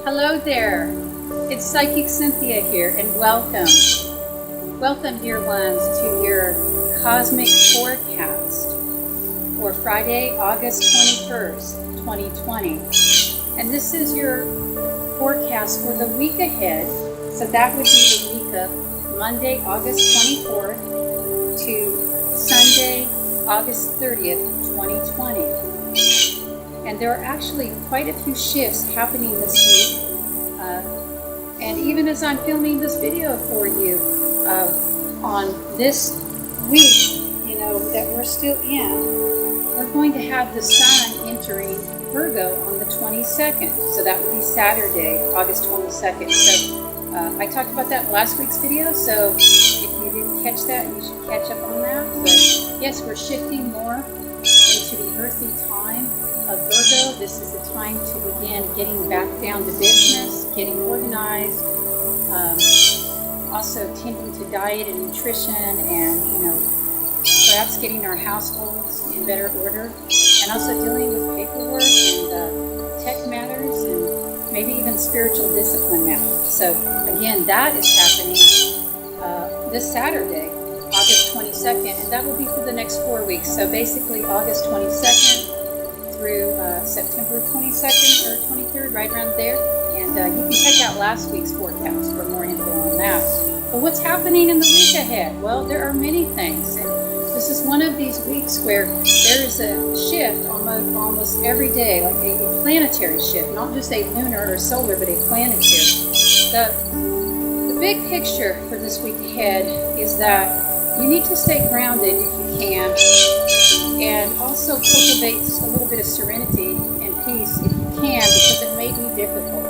Hello there, it's Psychic Cynthia here, and welcome. Welcome, dear ones, to your cosmic forecast for Friday, August 21st, 2020. And this is your forecast for the week ahead. So that would be the week of Monday, August 24th to Sunday, August 30th, 2020. And there are actually quite a few shifts happening this week. And even as I'm filming this video for you on this week, that we're still in, we're going to have the sun entering Virgo on the 22nd. So that would be Saturday, August 22nd. So I talked about that in last week's video. So if you didn't catch that, you should catch up on that. But yes, we're shifting more into the earthy time of Virgo. This is the time to begin getting back down to business, getting organized, also tending to diet and nutrition, and perhaps getting our households in better order, and also dealing with paperwork and tech matters, and maybe even spiritual discipline matters. So again, that is happening this Saturday, August 22nd, and that will be for the next 4 weeks. So basically August 22nd through September 22nd or 23rd, right around there. And you can check out last week's forecast for more info on that. But what's happening in the week ahead? Well, there are many things. And this is one of these weeks where there is a shift almost every day, like a planetary shift, not just a lunar or solar, but a planetary. The big picture for this week ahead is that you need to stay grounded if you can, and also cultivate a little bit of serenity and peace if you can, because it may be difficult.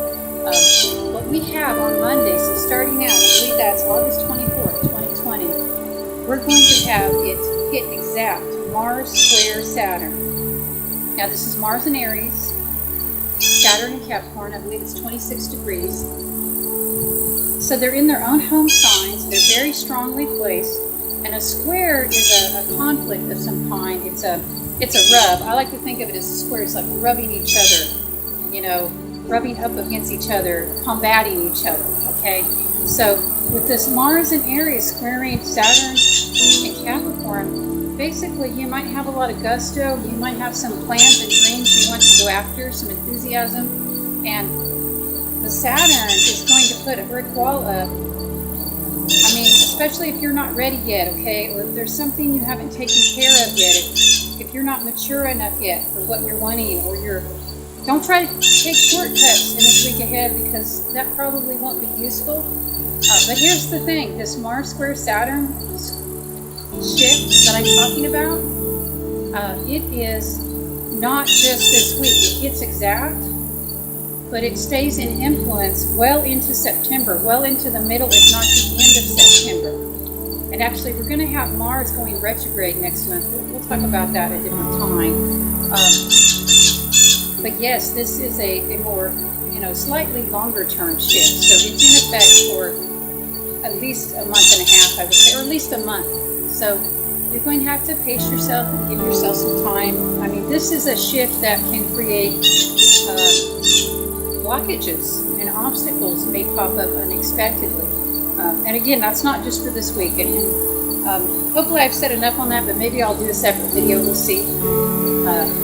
What we have on Monday, so starting out, I believe that's August 24th, 2020, we're going to have it hit exact Mars square Saturn. Now this is Mars in Aries, Saturn in Capricorn. I believe it's 26 degrees. So they're in their own home signs. They're very strongly placed. And a square is a conflict of some kind. It's a rub. I like to think of it as a square. It's like rubbing each other, rubbing up against each other, combating each other, okay? So with this Mars in Aries squaring Saturn in Capricorn, basically you might have a lot of gusto. You might have some plans and dreams you want to go after, some enthusiasm. And the Saturn is going to put a brick wall up. I mean, especially if you're not ready yet, okay? Or if there's something you haven't taken care of yet, if you're not mature enough yet for what you're wanting, or don't try to take shortcuts in this week ahead, because that probably won't be useful. But here's the thing, this Mars square Saturn shift that I'm talking about, it is not just this week. It hits exact, but it stays in influence well into September, well into the middle, if not the end of September. And actually, we're going to have Mars going retrograde next month. We'll talk about that at a different time. But yes, this is a more, slightly longer term shift. So it's in effect for at least a month and a half, I would say, or at least a month. So you're going to have to pace yourself and give yourself some time. I mean, this is a shift that can create blockages, and obstacles may pop up unexpectedly. And again, that's not just for this week. And hopefully I've said enough on that, but maybe I'll do a separate video. We'll see.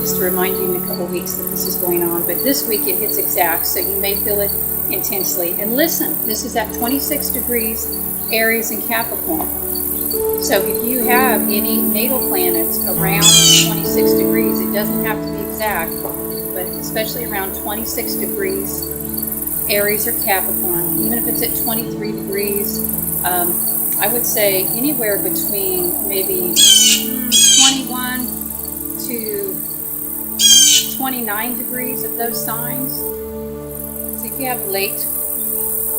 Just to remind you in a couple weeks that this is going on. But this week it hits exact, so you may feel it intensely. And listen, this is at 26 degrees Aries and Capricorn. So if you have any natal planets around 26 degrees, it doesn't have to be exact, but especially around 26 degrees Aries or Capricorn, even if it's at 23 degrees, I would say anywhere between maybe 21 to 29 degrees of those signs. So if you have late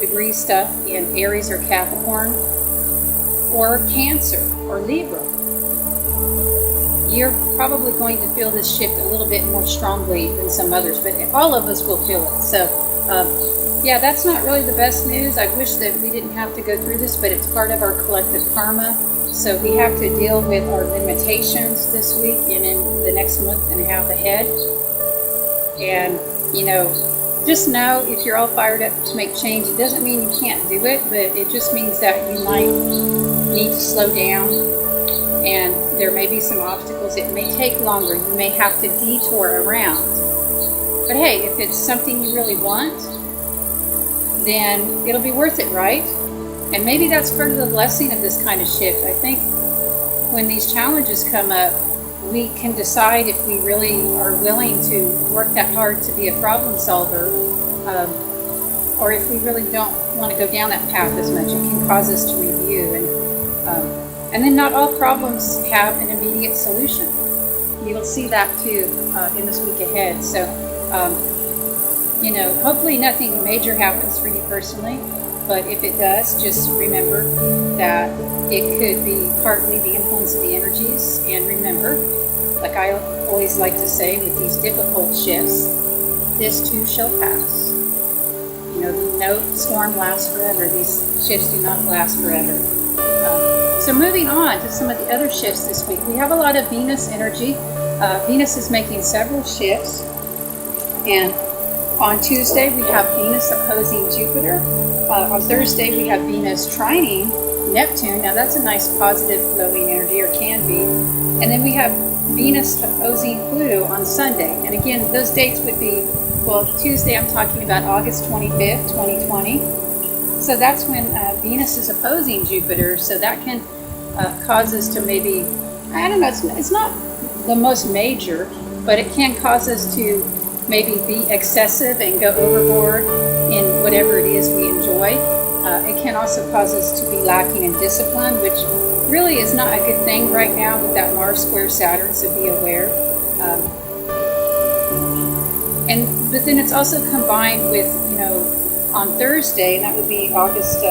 degree stuff in Aries or Capricorn, or Cancer or Libra, you're probably going to feel this shift a little bit more strongly than some others, but all of us will feel it. So yeah, that's not really the best news. I wish that we didn't have to go through this, but it's part of our collective karma. So we have to deal with our limitations this week and in the next month and a half ahead. And, just know if you're all fired up to make change, it doesn't mean you can't do it, but it just means that you might need to slow down, and there may be some obstacles. It may take longer. You may have to detour around. But hey, if it's something you really want, then it'll be worth it, right? And maybe that's part of the blessing of this kind of shift. I think when these challenges come up, we can decide if we really are willing to work that hard to be a problem solver, or if we really don't want to go down that path as much. It can cause us to review. And then not all problems have an immediate solution. You'll see that too in this week ahead. So, hopefully nothing major happens for you personally, but if it does, just remember that it could be partly the influence of the energies. And remember, like I always like to say with these difficult shifts, this too shall pass. No storm lasts forever. These shifts do not last forever. So moving on to some of the other shifts this week, we have a lot of Venus energy. Venus is making several shifts, and on Tuesday we have Venus opposing Jupiter. On Thursday we have Venus trining Neptune. Now that's a nice positive flowing energy, or can be. And then we have Venus opposing Pluto on Sunday. And again, those dates would be, Tuesday I'm talking about August 25th, 2020. So that's when Venus is opposing Jupiter. So that can cause us to maybe, I don't know, it's not the most major, but it can cause us to maybe be excessive and go overboard in whatever it is we enjoy. It can also cause us to be lacking in discipline, which really is not a good thing right now with that Mars square Saturn, so be aware. But then it's also combined with, on Thursday, and that would be August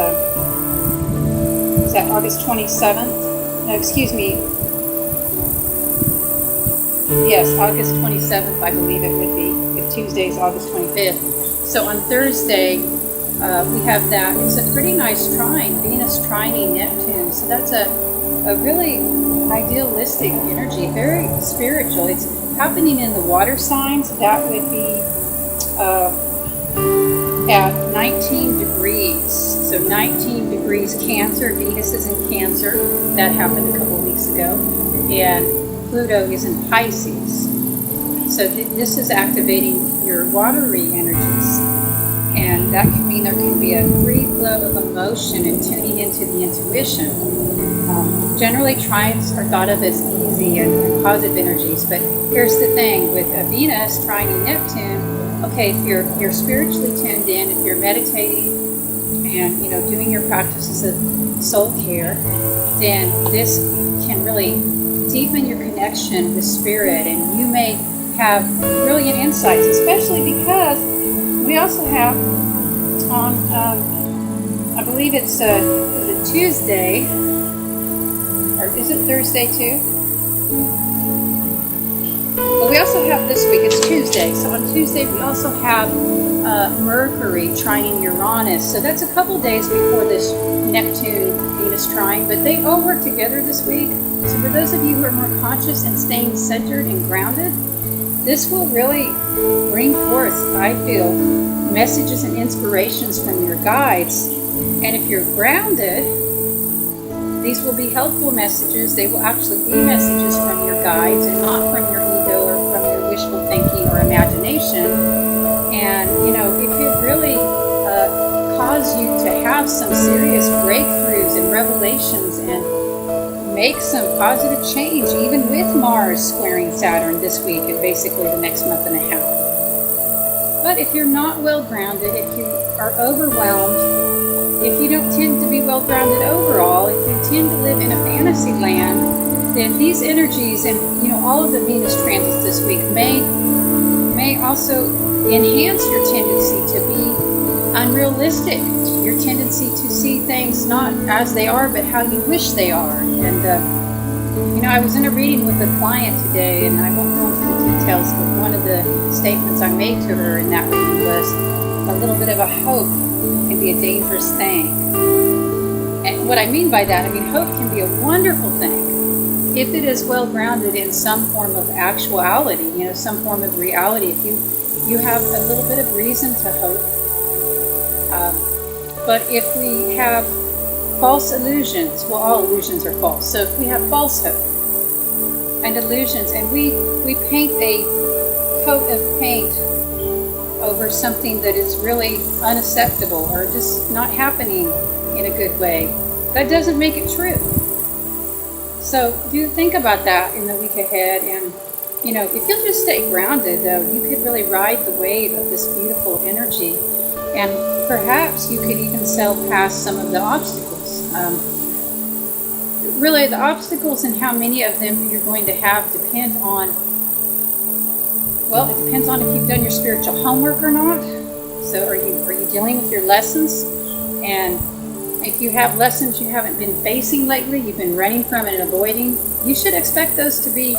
27th? No, excuse me. Yes, August 27th, I believe it would be, if Tuesday is August 25th. So on Thursday, we have that. It's a pretty nice trine, Venus trining Neptune. So that's a really idealistic energy, very spiritual. It's happening in the water signs. That would be at 19 degrees. So 19 degrees Cancer. Venus is in Cancer. That happened a couple of weeks ago. And Pluto is in Pisces. So this is activating your watery energies. And that can mean there can be a free flow of emotion and tuning into the intuition. Generally, trines are thought of as easy and positive energies, but here's the thing, with a Venus trining Neptune, okay, if you're spiritually tuned in, if you're meditating and doing your practices of soul care, then this can really deepen your connection with spirit, and you may have brilliant insights, especially because we also have on, I believe it's Tuesday, or is it Thursday too? But we also have this week, it's Tuesday. So on Tuesday we also have Mercury trining Uranus. So that's a couple days before this Neptune-Venus trine, but they all work together this week. So for those of you who are more conscious and staying centered and grounded, this will really bring forth, I feel, messages and inspirations from your guides. And if you're grounded, these will be helpful messages. They will actually be messages from your guides and not from your ego or from your wishful thinking or imagination. And, it could really cause you to have some serious breakthroughs and revelations and make some positive change, even with Mars squaring Saturn this week and basically the next month and a half. But if you're not well grounded, if you are overwhelmed, if you don't tend to be well grounded overall, if you tend to live in a fantasy land, then these energies and all of the Venus transits this week may also enhance your tendency to be unrealistic, your tendency to see things not as they are, but how you wish they are. And I was in a reading with a client today, and I won't go into the details, but one of the statements I made to her in that reading was, a little bit of a hope can be a dangerous thing. And what I mean by that, hope can be a wonderful thing if it is well grounded in some form of actuality, some form of reality. you have a little bit of reason to hope. But if we have false illusions, well, all illusions are false. So if we have false hope and illusions, and we paint a coat of paint over something that is really unacceptable or just not happening in a good way, that doesn't make it true. So do think about that in the week ahead. And if you'll just stay grounded, though, you could really ride the wave of this beautiful energy, and perhaps you could even sail past some of the obstacles. Really, the obstacles and how many of them you're going to have depend on, well, it depends on if you've done your spiritual homework or not. So are you dealing with your lessons? And if you have lessons you haven't been facing lately, you've been running from and avoiding, you should expect those to be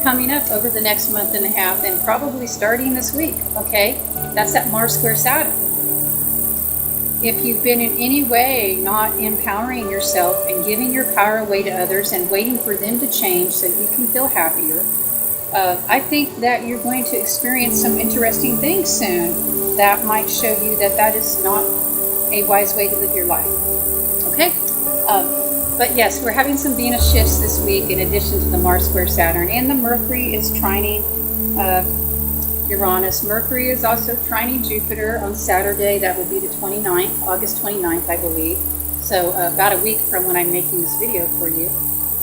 coming up over the next month and a half, and probably starting this week, okay? That's that Mars square Saturn. If you've been in any way not empowering yourself and giving your power away to others and waiting for them to change so you can feel happier, I think that you're going to experience some interesting things soon that might show you that that is not a wise way to live your life. Okay? But yes, we're having some Venus shifts this week in addition to the Mars square Saturn, and the Mercury is trining Uranus. Mercury is also trining Jupiter on Saturday. That will be the 29th, August 29th, I believe. So about a week from when I'm making this video for you.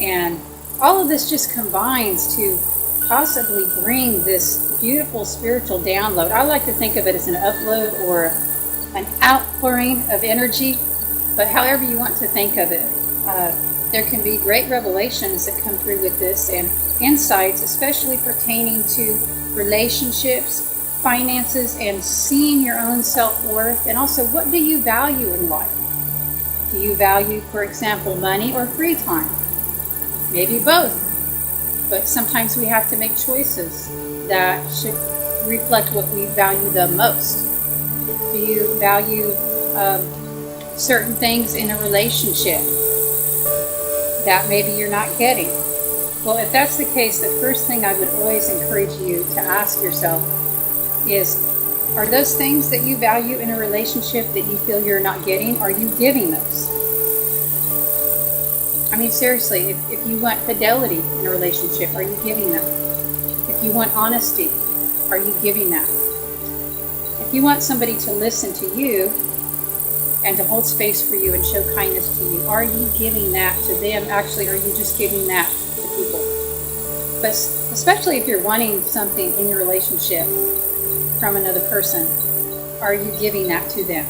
And all of this just combines to possibly bring this beautiful spiritual download. I like to think of it as an upload or an outpouring of energy, but however you want to think of it. There can be great revelations that come through with this, and insights, especially pertaining to relationships, finances, and seeing your own self-worth. And also, what do you value in life? Do you value, for example, money or free time? Maybe both. But sometimes we have to make choices that should reflect what we value the most. Do you value certain things in a relationship that maybe you're not getting? Well, if that's the case, the first thing I would always encourage you to ask yourself is, are those things that you value in a relationship that you feel you're not getting, are you giving those? I mean, seriously, if you want fidelity in a relationship, are you giving that? If you want honesty, are you giving that? If you want somebody to listen to you and to hold space for you and show kindness to you, are you giving that to them? Actually, are you just giving that to people? But especially if you're wanting something in your relationship from another person, are you giving that to them?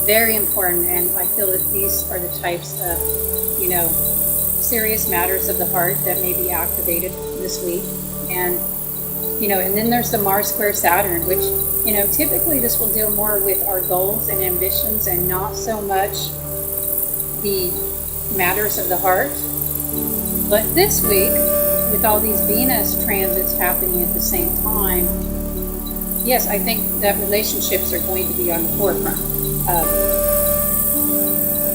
Very important, and I feel that these are the types of, serious matters of the heart that may be activated this week. And, and then there's the Mars square Saturn, which, typically this will deal more with our goals and ambitions and not so much the matters of the heart. But this week, with all these Venus transits happening at the same time, yes, I think that relationships are going to be on the forefront.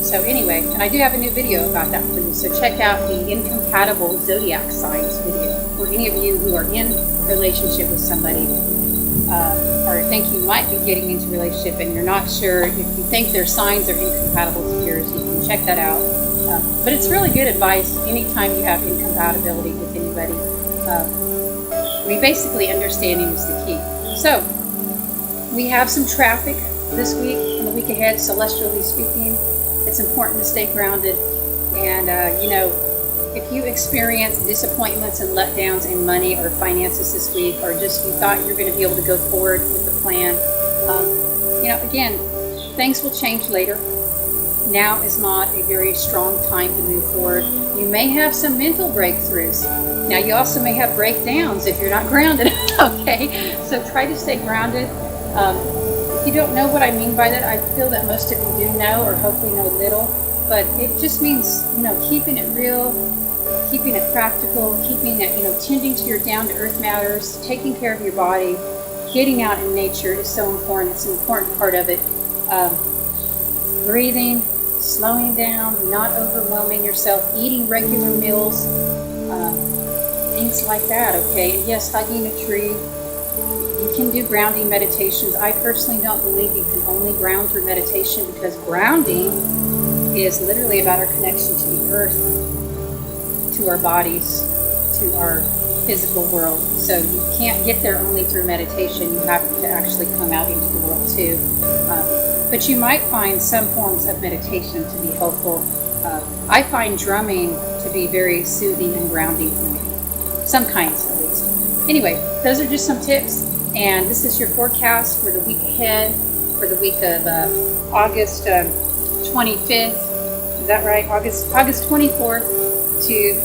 So anyway, and I do have a new video about that for you, so check out the incompatible zodiac signs video. For any of you who are in a relationship with somebody, or think you might be getting into a relationship and you're not sure, if you think their signs are incompatible to yours, you can check that out. But it's really good advice anytime you have incompatibility with anybody. Basically understanding is the key. So, we have some traffic this week and the week ahead, celestially speaking. It's important to stay grounded. And, if you experience disappointments and letdowns in money or finances this week, or just you thought you're going to be able to go forward with the plan, again, things will change later. Now is not a very strong time to move forward. You may have some mental breakthroughs. Now you also may have breakdowns if you're not grounded, okay? So try to stay grounded. If you don't know what I mean by that, I feel that most of you do know, or hopefully know little, but it just means, keeping it real, keeping it practical, keeping it, tending to your down-to-earth matters, taking care of your body, getting out in nature is so important. It's an important part of it. Breathing, slowing down, not overwhelming yourself, eating regular meals, things like that, okay? And yes, hugging a tree, You can do grounding meditations. I personally don't believe you can only ground through meditation, because grounding is literally about our connection to the earth, to our bodies, to our physical world. So you can't get there only through meditation. You have to actually come out into the world too. But you might find some forms of meditation to be helpful. I find drumming to be very soothing and grounding for me. Some kinds, at least. Anyway, those are just some tips. And this is your forecast for the week ahead, for the week of August 25th. Is that right? August 24th to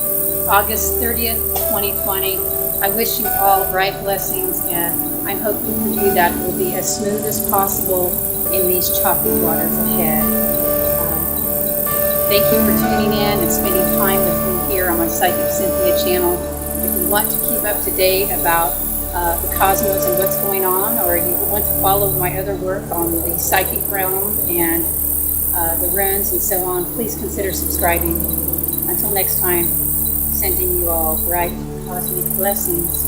August 30th, 2020. I wish you all bright blessings, and I'm hoping for you that it will be as smooth as possible in these choppy waters ahead. Thank you for tuning in and spending time with me here on my Psychic Cynthia channel. If you want to keep up to date about the cosmos and what's going on, or you want to follow my other work on the psychic realm and the runes and so on, please consider subscribing. Until next time, sending you all bright cosmic blessings.